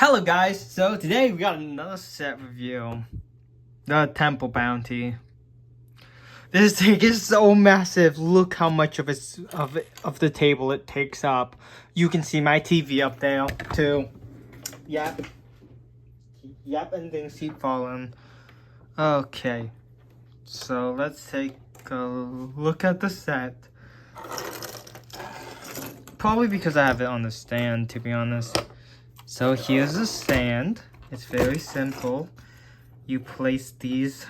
Hello guys, so today we got another set review. The Temple Bounty. This thing is so massive. Look how much of the table it takes up. You can see my TV up there too. Yep, and things keep falling. Okay, so let's take a look at the set. Probably because I have it on the stand, to be honest. So here's the stand. It's very simple. You place these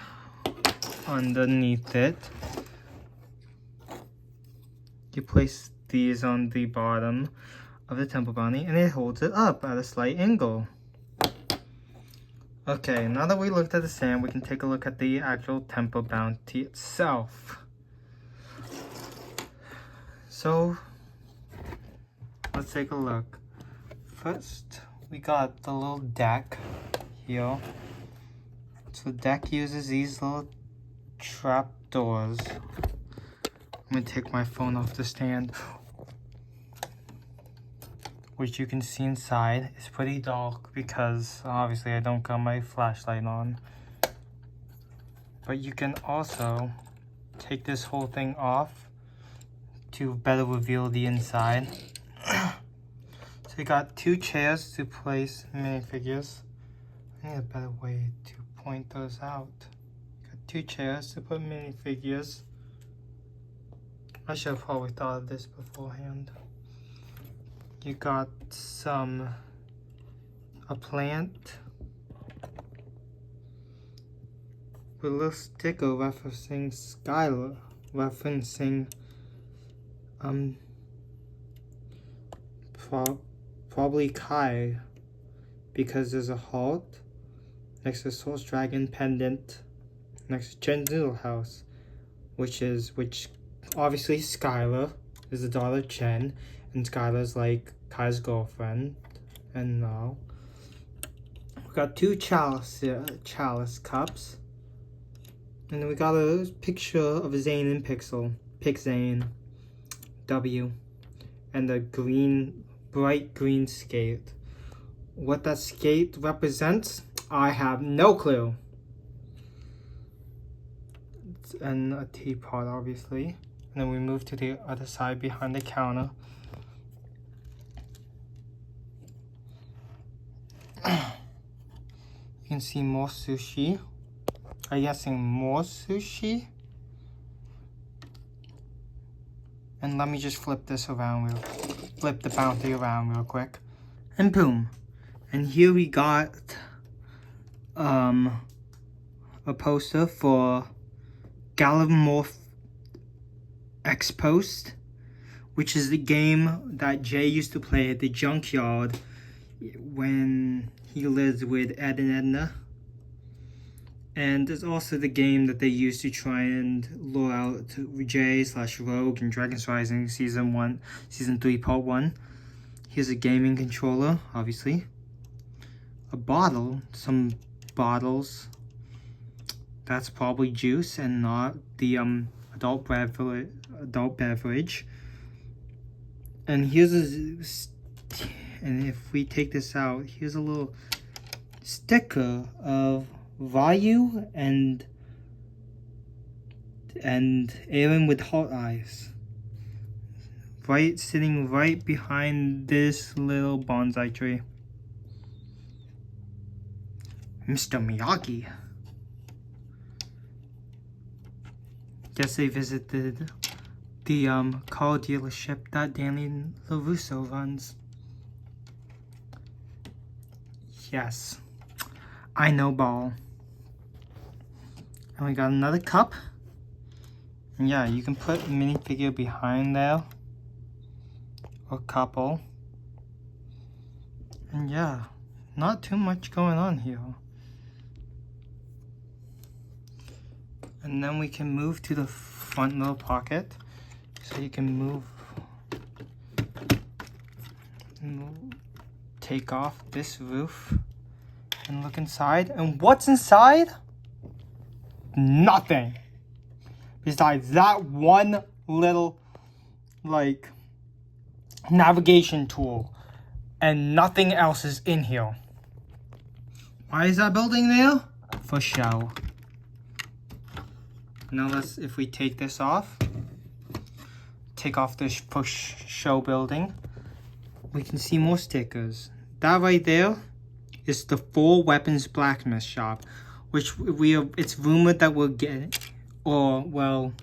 underneath it. You place these on the bottom of the Temple Bounty and it holds it up at a slight angle. Okay, now that we looked at the stand, we can take a look at the actual Temple Bounty itself. So, let's take a look. First, we got the little deck here. So the deck uses these little trap doors. I'm gonna take my phone off the stand, which you can see inside. It's pretty dark because obviously I don't got my flashlight on. But you can also take this whole thing off to better reveal the inside. So you got two chairs to place minifigures. I need a better way to point those out. You got two chairs to put minifigures. I should have probably thought of this beforehand. You got a plant with a little sticker referencing Skylar, probably Kai, because there's a heart next to the Source Dragon pendant next to Jen's Noodle House, which obviously Skylar is the daughter of Chen, and Skylar's like Kai's girlfriend. And now we got two chalice cups, and then we got a picture of Zane and Pick Zane W, and a bright green skate. What that skate represents, I have no clue. And a teapot, obviously. And then we move to the other side behind the counter. You can see more sushi. I'm guessing more sushi. And let me just flip the bounty around real quick. And boom. And here we got a poster for Gallimorph X Post, which is the game that Jay used to play at the junkyard when he lived with Ed and Edna. And there's also the game that they used to try and lure out Jay/Rogue and Dragon's Rising Season 3 Part 1. Here's a gaming controller, obviously. A bottle, some bottles. That's probably juice and not the adult beverage. And and if we take this out, here's a little sticker of Ryu and Aaron with heart eyes. Sitting right behind this little bonsai tree. Mr. Miyagi. Guess they visited the car dealership that Danny LaRusso runs. Yes, I know ball. And we got another cup. And yeah, you can put a minifigure behind there. Or couple. And yeah, not too much going on here. And then we can move to the front little pocket. So you can take off this roof and look inside. And what's inside? Nothing. Besides that one little, navigation tool. And nothing else is in here. Why is that building there? For show. Now let's, if we take this off, take off this push show building, we can see more stickers. That right there is the 4 weapons blacksmith shop, which it's rumored that we'll get, or well,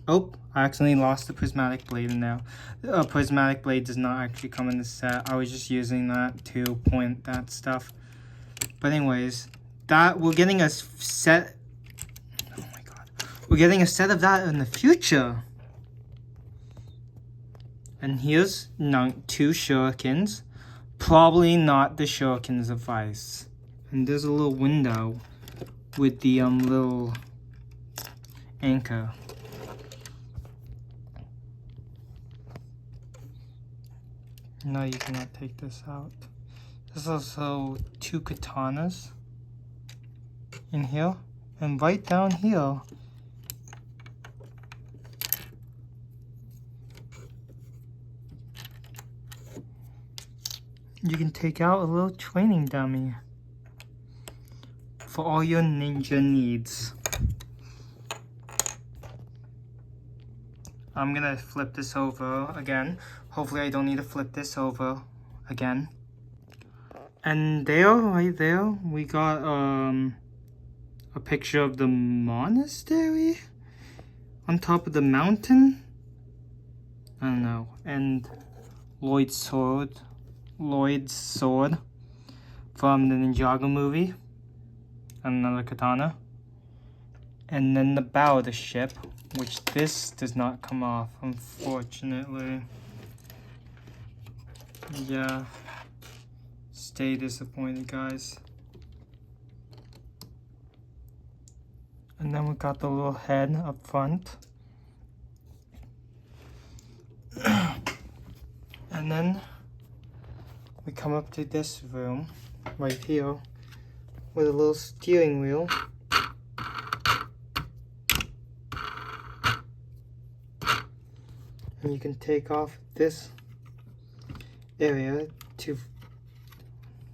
oh, I accidentally lost the prismatic blade in there. A prismatic blade does not actually come in the set. I was just using that to point that stuff. But anyways, that we're getting a set. Oh my god, we're getting a set of that in the future. And here's 2 shurikens, probably not the shurikens of ice. And there's a little window with the little anchor. No, you cannot take this out. There's also 2 katanas in here, and right down here you can take out a little training dummy for all your ninja needs. I'm gonna flip this over again. Hopefully I don't need to flip this over again. And there, right there, we got a picture of the monastery on top of the mountain. I don't know. And Lloyd's sword from the Ninjago movie. Another katana. And then the bow of the ship, which this does not come off, unfortunately. Yeah. Stay disappointed, guys. And then we got the little head up front. And then we come up to this room right here with a little steering wheel. And you can take off this area to,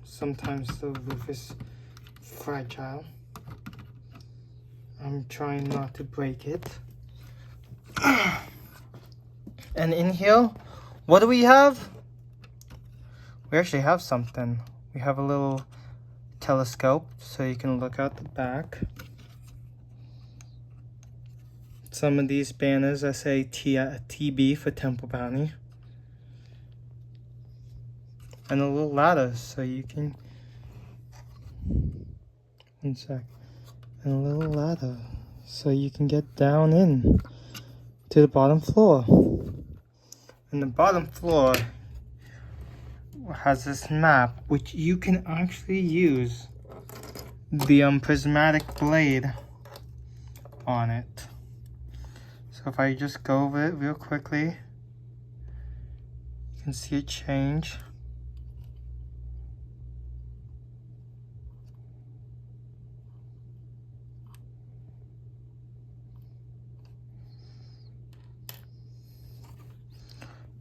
sometimes the roof is fragile. I'm trying not to break it. And in here, what do we have? We actually have something. We have a little telescope so you can look out the back. Some of these banners that say TB for Temple Bounty. And a little ladder so you can, one sec, and a little ladder so you can get down in to the bottom floor. And the bottom floor has this map which you can actually use the prismatic blade on it. So if I just go over it real quickly, you can see it change.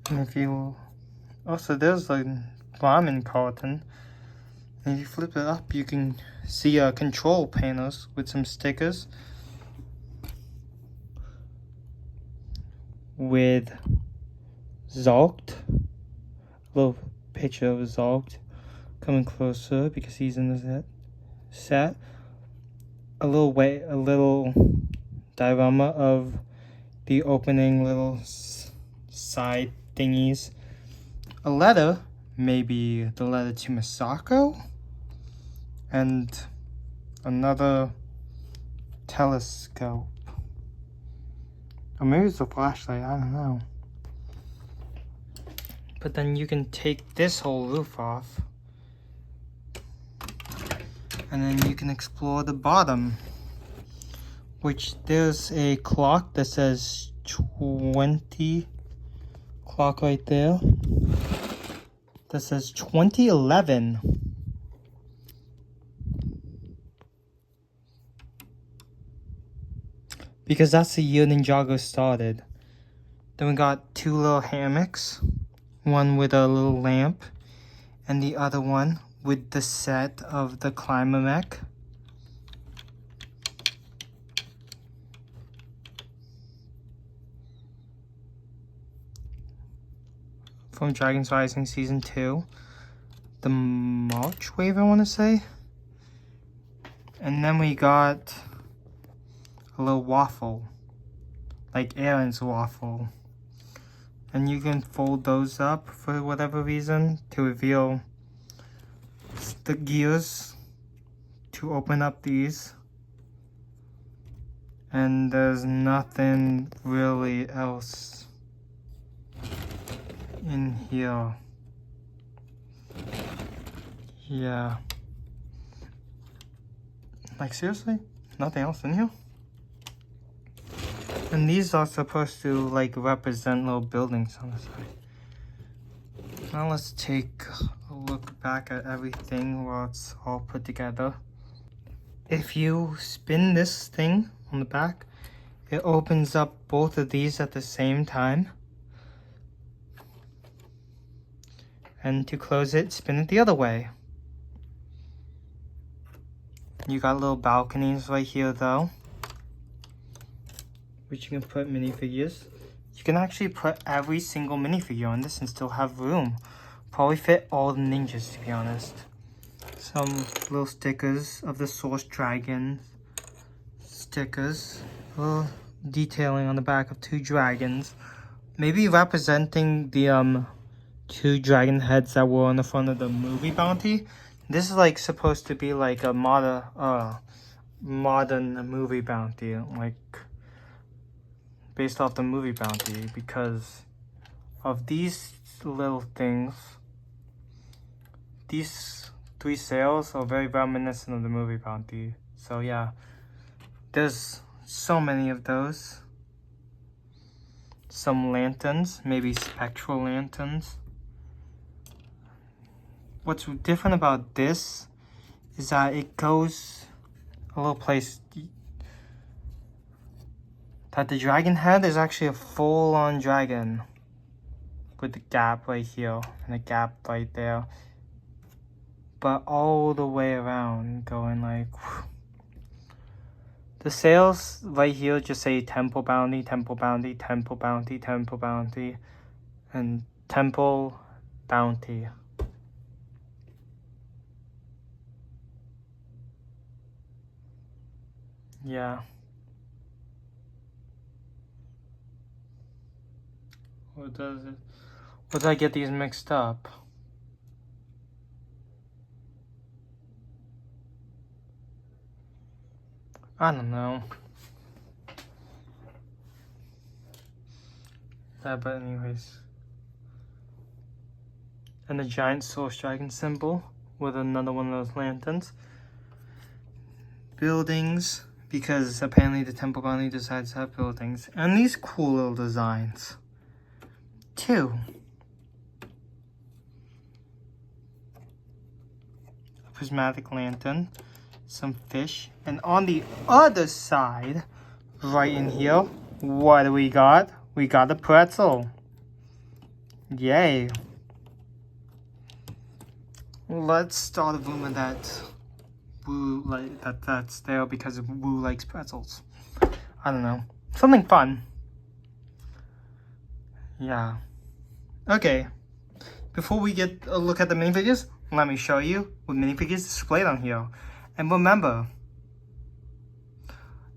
And if you also, there's a ramen carton, and if you flip it up, you can see control panels with some stickers with Zalkt, a little picture of Zalkt coming closer because he's in the set. A little diorama of the opening little side thingies. A letter, maybe the letter to Misako, and another telescope. Or maybe it's a flashlight, I don't know. But then you can take this whole roof off, and then you can explore the bottom, which there's a clock that says 20. Clock right there that says 2011. Because that's the year Ninjago started. Then we got 2 little hammocks, one with a little lamp and the other one with the set of the climber mech. From Dragon's Rising Season 2. The March Wave, I want to say. And then we got a little waffle. Like Aaron's waffle. And you can fold those up for whatever reason to reveal the gears to open up these. And there's nothing really else in here. Yeah. Like seriously? Nothing else in here? And these are supposed to like represent little buildings on the side. Now let's take a look back at everything while it's all put together. If you spin this thing on the back, it opens up both of these at the same time. And to close it, spin it the other way. You got little balconies right here though, which you can put minifigures. You can actually put every single minifigure on this and still have room. Probably fit all the ninjas, to be honest. Some little stickers of the Source Dragon stickers. A little detailing on the back of 2 dragons. Maybe representing the 2 dragon heads that were on the front of the movie bounty. This is like supposed to be like a modern movie bounty, like based off the movie bounty, because of these little things. These 3 sails are very reminiscent of the movie bounty. So yeah, there's so many of those. Some lanterns, maybe spectral lanterns. What's different about this is that it goes a little place that the dragon head is actually a full-on dragon with a gap right here and a gap right there, but all the way around going like whew. The sails right here just say temple bounty, temple bounty, temple bounty, temple bounty, and temple bounty. Yeah. Or does it? Or did I get these mixed up? I don't know. Yeah, but anyways. And the giant Source Dragon symbol with another one of those lanterns. Buildings, because apparently the Temple Bounty decides to have buildings. And these cool little designs. 2. A prismatic lantern. Some fish. And on the other side, right in here, what do we got? We got a pretzel. Yay. Let's start a rumor that Woo that's there because Woo likes pretzels. I don't know. Something fun. Yeah. Okay. Before we get a look at the minifigures, let me show you what minifigures displayed on here. And remember,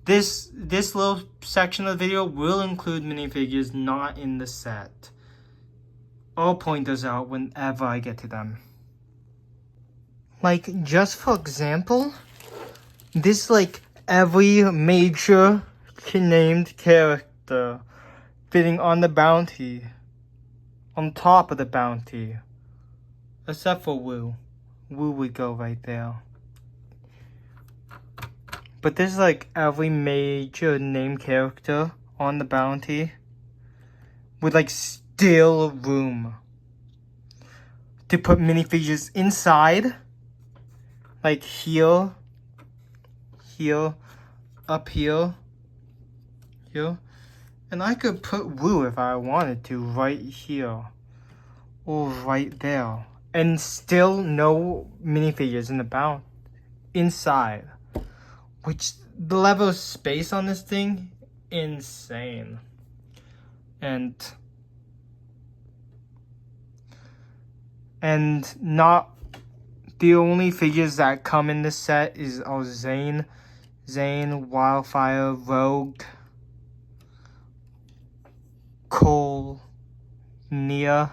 this little section of the video will include minifigures not in the set. I'll point those out whenever I get to them. Like, just for example, this like every major named character fitting on the bounty, on top of the bounty, except for Woo. Woo would go right there. But this is like every major named character on the bounty with like still room to put minifigures inside. Like here, up here, and I could put Woo if I wanted to right here, or right there. And still no minifigures in the inside. Which the level of space on this thing, insane. And not the only figures that come in this set is Zane, Wildfire, Rogue, Cole, Nia,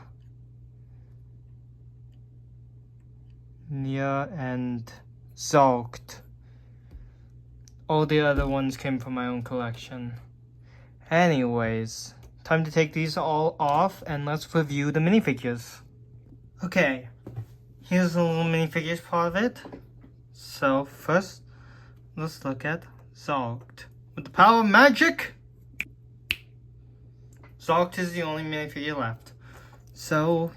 and Zolkt. All the other ones came from my own collection. Anyways, time to take these all off and let's review the minifigures. Okay, here's the little minifigures part of it. So first, let's look at Zolkt. With the power of magic, Zolkt is the only minifigure left. So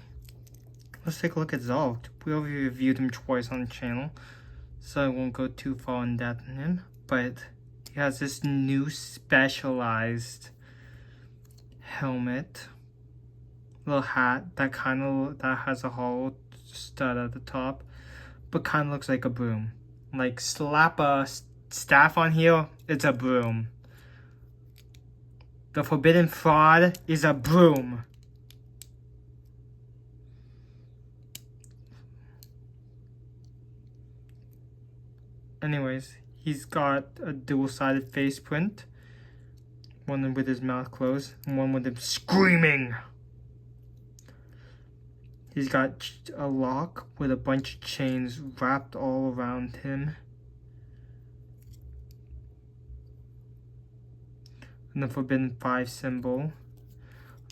let's take a look at Zolkt. We already reviewed him twice on the channel, so I won't go too far in depth on him. But he has this new specialized helmet, little hat that has a hollow stud at the top, but kind of looks like a broom. Like slap a staff on here, it's a broom. The Forbidden Fraud is a broom. Anyways, he's got a dual-sided face print. One with his mouth closed, and one with him screaming. He's got a lock with a bunch of chains wrapped all around him. And the Forbidden 5 symbol.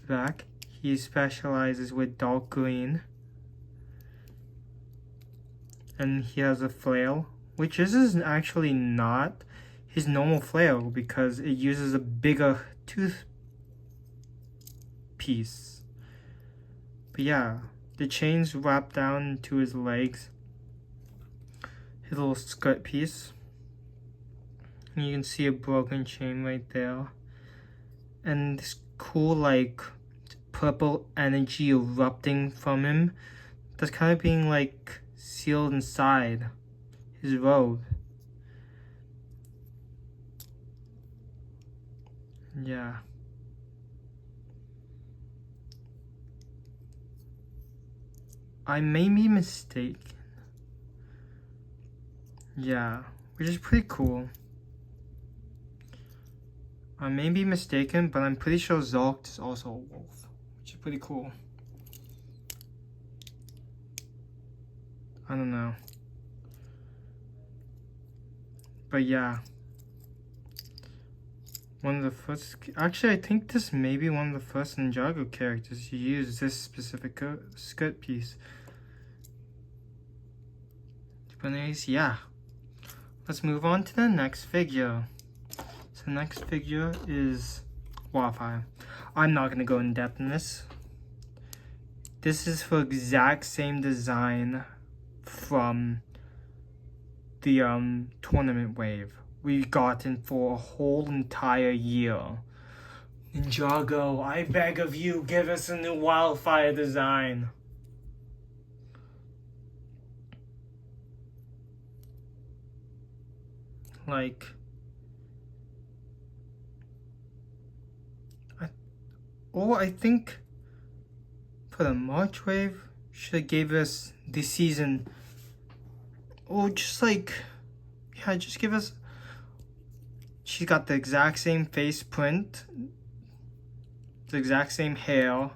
Back, he specializes with dark green. And he has a flail, which this is actually not his normal flail because it uses a bigger tooth piece. But yeah, the chains wrap down to his legs. His little skirt piece. And you can see a broken chain right there. And this cool like purple energy erupting from him. That's kind of being like sealed inside his robe. Yeah. I may be mistaken. Yeah, which is pretty cool. I may be mistaken, but I'm pretty sure Zolkt is also a wolf, which is pretty cool. I don't know. But yeah. One of the first, actually I think this may be one of the first Ninjago characters to use this specific skirt piece. But anyways, yeah. Let's move on to the next figure. So the next figure is Wildfire. I'm not going to go in depth in this. This is for exact same design from the tournament wave we've gotten for a whole entire year. Ninjago, I beg of you, give us a new Wildfire design. Like, I think for the March wave should have gave us this season. Or just like, yeah, just give us. She's got the exact same face print, the exact same hair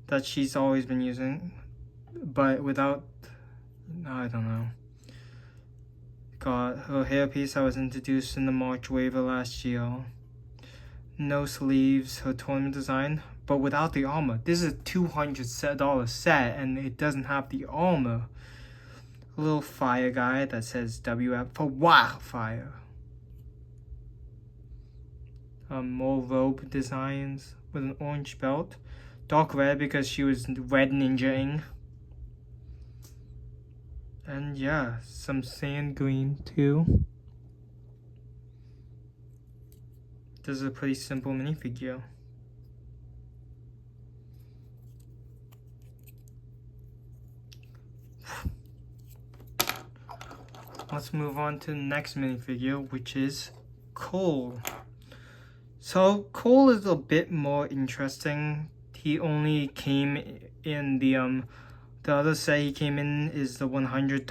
that she's always been using, but without, I don't know. Got her hairpiece that was introduced in the March wave of last year. No sleeves, her tournament design, but without the armor. This is a $200 set and it doesn't have the armor. A little fire guy that says WF for Wildfire. More robe designs with an orange belt. Dark red because she was red ninjaing. And yeah, some sand green too. This is a pretty simple minifigure. let's move on to the next minifigure, which is Cole. So Cole is a bit more interesting. He only came in the other set he came in is the $100,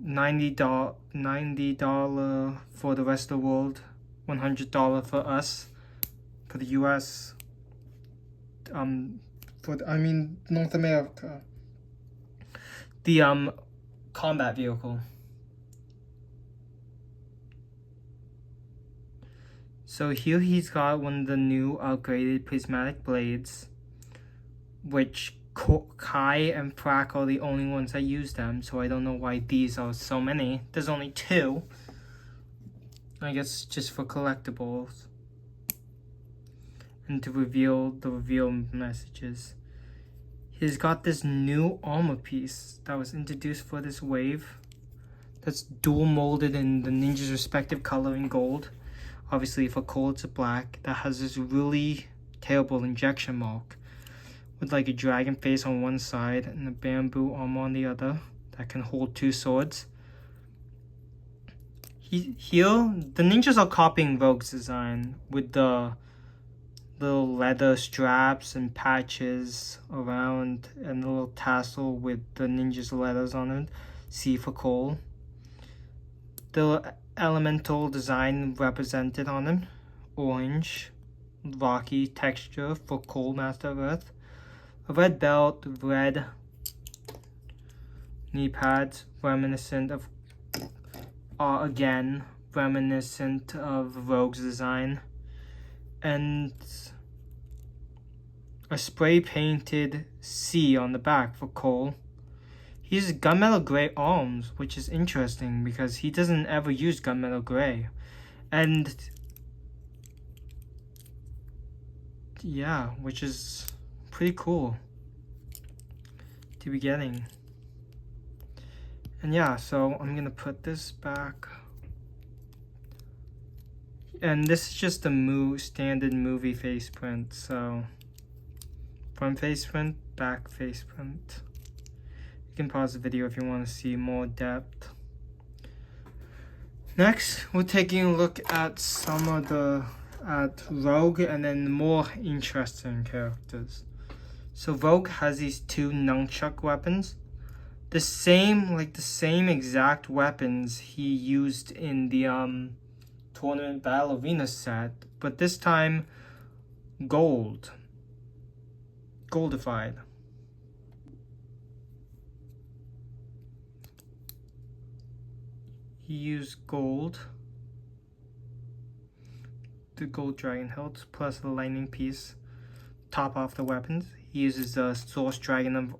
$90 for the rest of the world, $100 for us, for the US, North America. The combat vehicle. So here he's got one of the new upgraded prismatic blades, which Kai and Frack are the only ones that use them, so I don't know why these are so many. There's only 2. I guess just for collectibles. And to reveal the reveal messages. He's got this new armor piece that was introduced for this wave. That's dual molded in the ninja's respective color in gold. Obviously for Cole it's a black. That has this really terrible injection mark with like a dragon face on one side and a bamboo arm on the other that can hold 2 swords. Here, the ninjas are copying Rogue's design with the little leather straps and patches around and a little tassel with the ninja's letters on it. C for Cole. The elemental design represented on him. Orange, rocky texture for Cole, Master of Earth. A red belt, red knee pads, reminiscent of, again, reminiscent of Rogue's design. And a spray painted C on the back for Cole. He uses gunmetal gray arms, which is interesting because he doesn't ever use gunmetal gray. And yeah, which is pretty cool to be getting. And yeah, so I'm gonna put this back. And this is just a standard movie face print, so front face print, back face print. You can pause the video if you want to see more depth. Next, we're taking a look at some of at Rogue and then more interesting characters. So Rogue has these 2 nunchuck weapons. The same exact weapons he used in the tournament battle arena set, but this time goldified. He used gold, the gold dragon hilt, plus the lightning piece, top off the weapons. He uses the Source Dragon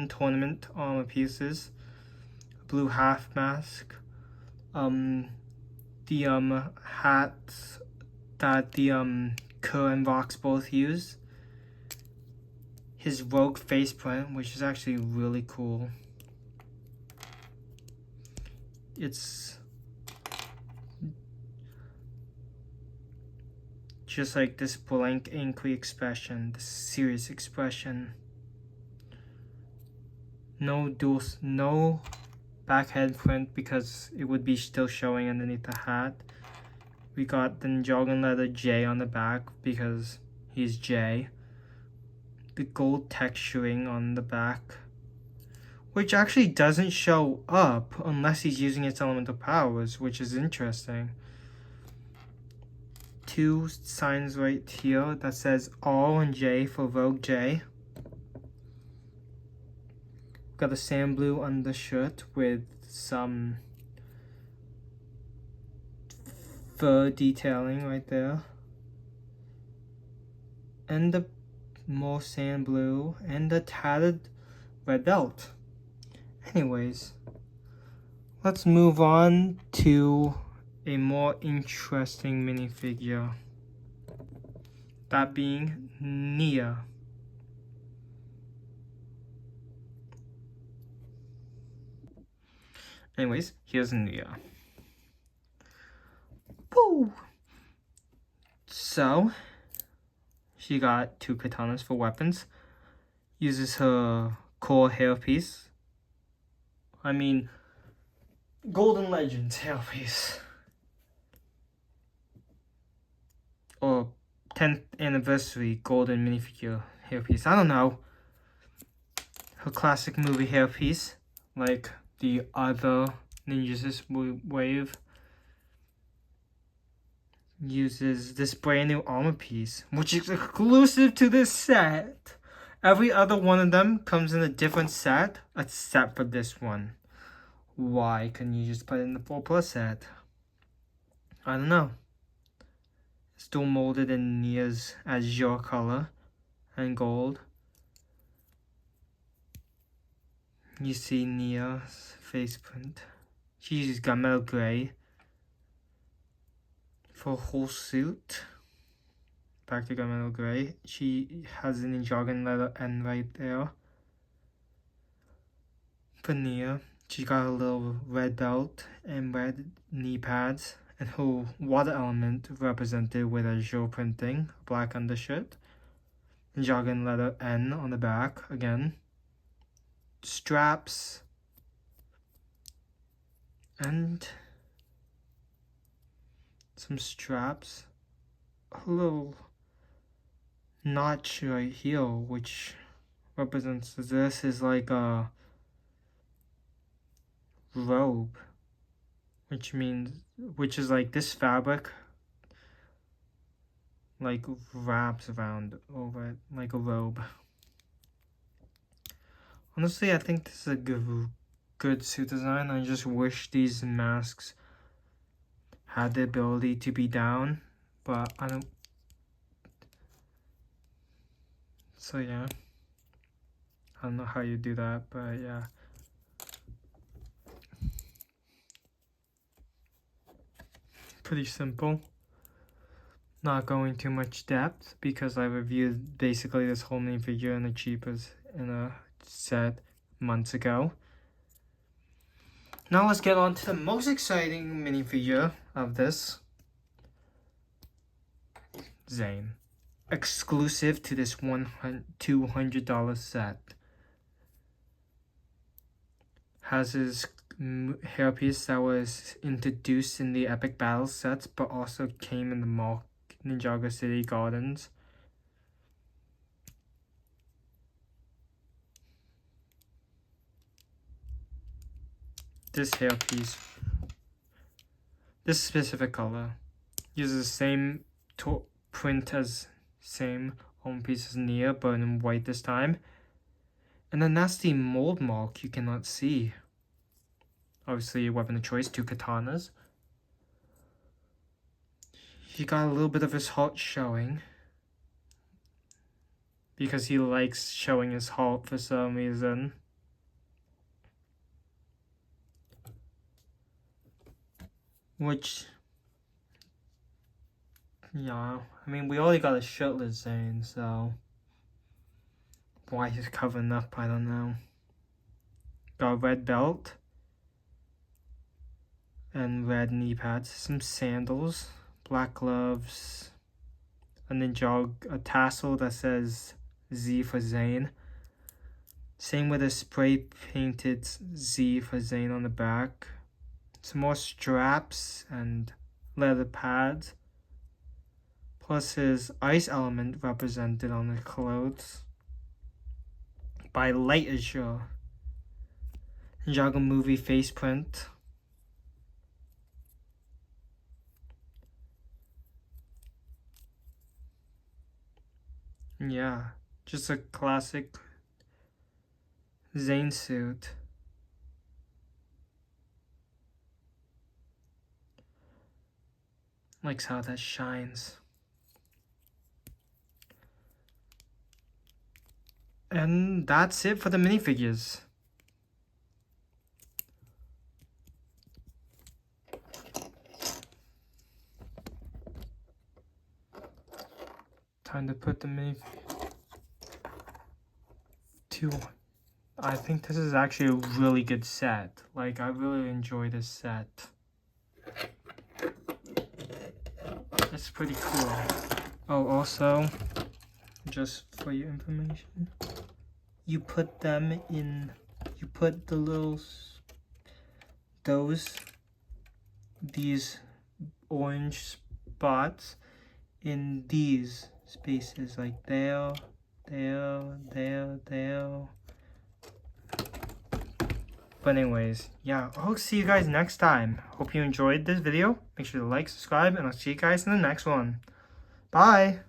tournament armor pieces, a blue half mask, the hats that the Kerr and Vox both use, his Rogue face print, which is actually really cool. It's just like this blank, angry expression, this serious expression. No back head print because it would be still showing underneath the hat. We got the Ninjago letter J on the back because he's J. The gold texturing on the back, which actually doesn't show up unless he's using its elemental powers, which is interesting. 2 signs right here that says R and J for Rogue J. Got a sand blue undershirt with some fur detailing right there. And the more sand blue and the tattered red belt. Anyways, let's move on to a more interesting minifigure. That being Nia. Anyways, here's Nia. Woo! So, she got 2 katanas for weapons. Uses her core hairpiece. I mean, Golden Legends hairpiece. Or 10th anniversary golden minifigure hairpiece. I don't know. Her classic movie hairpiece, like the other Ninjas wave, uses this brand new armor piece, which is exclusive to this set. Every other one of them comes in a different set, except for this one. Why couldn't you just put it in the 4+ set? I don't know. Still molded in Nia's azure color and gold. You see Nia's face print. She uses gunmetal gray for whole suit. Back to gunmetal gray. She has the Ninjago letter N right there. For Nia, she got a little red belt and red knee pads, and her water element represented with azure printing, black undershirt. Ninjago letter N on the back again. Straps and some straps. A little notch right here, which represents this is like a robe, which is like this fabric like wraps around over it like a robe. Honestly, I think this is a good suit design. I just wish these masks had the ability to be down, but I don't. So yeah, I don't know how you do that, but yeah. Pretty simple. Not going too much depth because I reviewed basically this whole minifigure in the cheapest in a set months ago. Now let's get on to the most exciting minifigure of this. Zane. Exclusive to this $200 set. Has his hairpiece that was introduced in the Epic Battle sets, but also came in the Ninjago City Gardens. This hairpiece, this specific color, uses the same print as same home piece as Nia, but in white this time. And a nasty mold mark you cannot see. Obviously, a weapon of choice, 2 katanas. He got a little bit of his heart showing, because he likes showing his heart for some reason. Which, yeah, I mean, we already got a shirtless Zane, so why he's covering up, I don't know. Got a red belt and red knee pads, some sandals, black gloves, a tassel that says Z for Zane. Same with a spray painted Z for Zane on the back. Some more straps and leather pads. Plus his ice element represented on the clothes by light azure. Ninjago movie face print. Yeah, just a classic Zane suit. Likes how that shines. And that's it for the minifigures. Time to put the minifigure to. I think this is actually a really good set. Like, I really enjoy this set. It's pretty cool. Oh, also, just for your information, you put them in, you put the little, these orange spots in these spaces, like there. But anyways, yeah, I'll see you guys next time. Hope you enjoyed this video. Make sure to like, subscribe, and I'll see you guys in the next one. Bye!